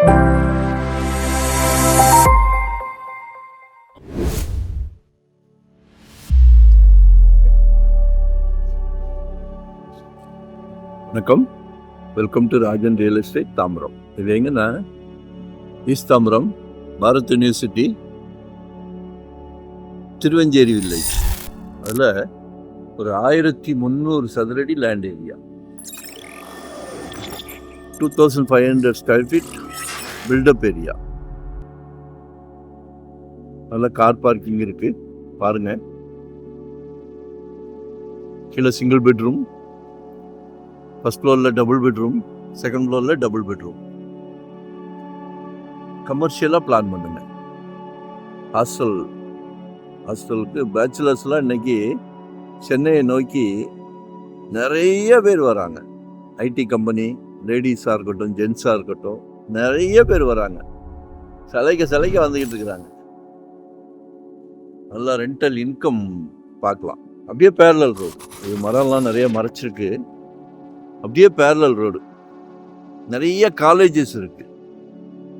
வணக்கம், welcome to Rajan real estate Tambaram. இது எங்கன்னா east Tambaram, Bharat university, Thiruvanchery village. அதில் ஒரு 1300 சதுரடி land area, 2500 square feet built up area. அதில் கார் பார்க்கிங் இருக்கு, பாருங்க. கீழே சிங்கிள் பெட்ரூம், ஃபர்ஸ்ட் ஃப்ளோரில் டபுள் பெட்ரூம், செகண்ட் ஃப்ளோரில் டபுள் பெட்ரூம். கமர்ஷியலாக பிளான் பண்ணுங்க. ஹாஸ்டலுக்கு பேச்சுலர்ஸ்லாம் இன்னைக்கு சென்னையை நோக்கி நிறைய பேர் வராங்க. ஐடி கம்பெனி, லேடிஸாக இருக்கட்டும், ஜென்ஸாக இருக்கட்டும், நிறைய பேர் வராங்க. சிலைக்க வந்துக்கிட்டு இருக்கிறாங்க. நல்லா ரெண்டல் இன்கம் பார்க்கலாம். அப்படியே பேரலல் ரோடு, இது மரம்லாம் நிறைய மறைச்சிருக்கு. அப்படியே பேரலல் ரோடு, நிறைய காலேஜஸ் இருக்கு.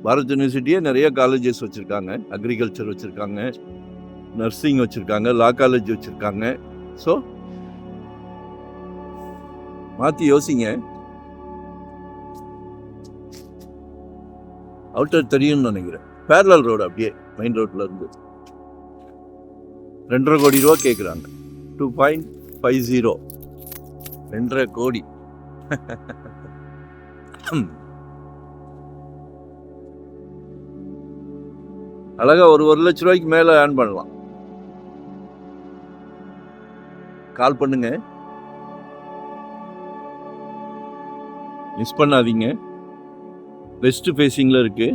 பாரத் யூனிவர்சிட்டியே நிறைய காலேஜஸ் வச்சுருக்காங்க. அக்ரிகல்ச்சர் வச்சுருக்காங்க, நர்சிங் வச்சுருக்காங்க, லா காலேஜ் வச்சுருக்காங்க. ஸோ மாற்றி யோசிங்க. அவுட்டர் தெரியும்னு நினைக்கிறேன். பேரலல் ரோடு அப்படியே மெயின் ரோட்ல இருந்து 2.5 கோடி ரூபா கேட்குறாங்க. 2.50, 2.5 கோடி. அழகா ஒரு 1 லட்ச ரூபாய்க்கு மேல ஏர்ன் பண்ணலாம். கால் பண்ணுங்க, மிஸ் பண்ணாதீங்க. வெஸ்ட் ஃபேசிங்ல இருக்கு.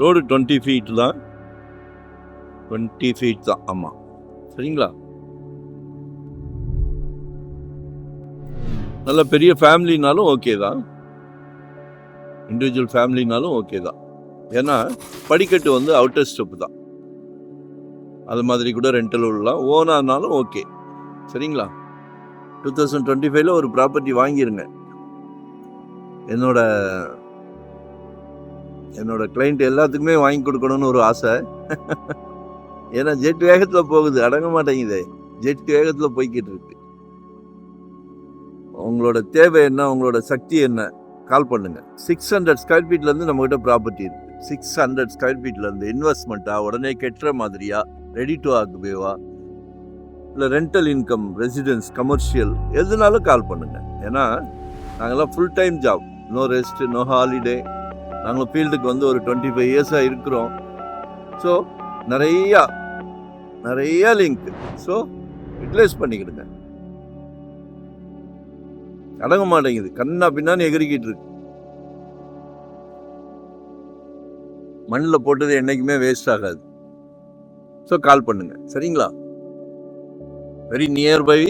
ரோடு 20 ஃபீட் தான், 20 ஃபீட் தான். ஆமா, சரிங்களா? நல்ல பெரிய ஃபேமிலினாலும் ஓகே தான், இண்டிவிஜுவல் ஃபேமிலினாலும் ஓகே தான். ஏன்னா படிக்கட்டு வந்து அவுட்டர் ஸ்டெப் தான். அது மாதிரி கூட ரெண்டல் விடலாம், ஓனானாலும் ஓகே. சரிங்களா? 2025 ஒரு ப்ராப்பர்ட்டி வாங்கிருங்க. என்னோட கிளைண்ட் எல்லாத்துக்குமே வாங்கி கொடுக்கணும்னு ஒரு ஆசை. ஏன்னா ஜெட் வேகத்தில் போகுது, அடங்க மாட்டேங்குது. ஜெட் வேகத்தில் போய்கிட்டு இருக்கு. உங்களோட தேவை என்ன, உங்களோட சக்தி என்ன, கால் பண்ணுங்க. 600 ஸ்கொயர் ஃபீட்லேருந்து நம்மகிட்ட ப்ராப்பர்ட்டி இருக்கு. 600 ஸ்கொயர் ஃபீட்லேருந்து இன்வெஸ்ட்மெண்ட்டா, உடனே கெட்டுற மாதிரியா, ரெடி டு ஆக்குபேவா, இல்லை ரெண்டல் இன்கம், ரெசிடென்ஸ், கமர்ஷியல், எதுனாலும் கால் பண்ணுங்க. ஏன்னா நாங்கள்லாம் full time job, no rest, no holiday. நாங்கள் ஃபீல்டுக்கு வந்து ஒரு 25 இயர்ஸாக இருக்கிறோம். ஸோ நிறைய லிங்க். So utilise பண்ணிக்கிடுங்க. அடங்க மாட்டேங்குது, கண்ணா பின்னான்னு எகிரிக்கிட்டு இருக்கு. மண்ணில் போட்டது என்னைக்குமே வேஸ்ட் ஆகாது. ஸோ கால் பண்ணுங்க, சரிங்களா? Very nearby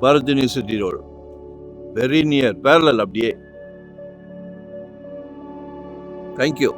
Bharat university road, very near, parallel அப்படியே. தேங்க்யூ.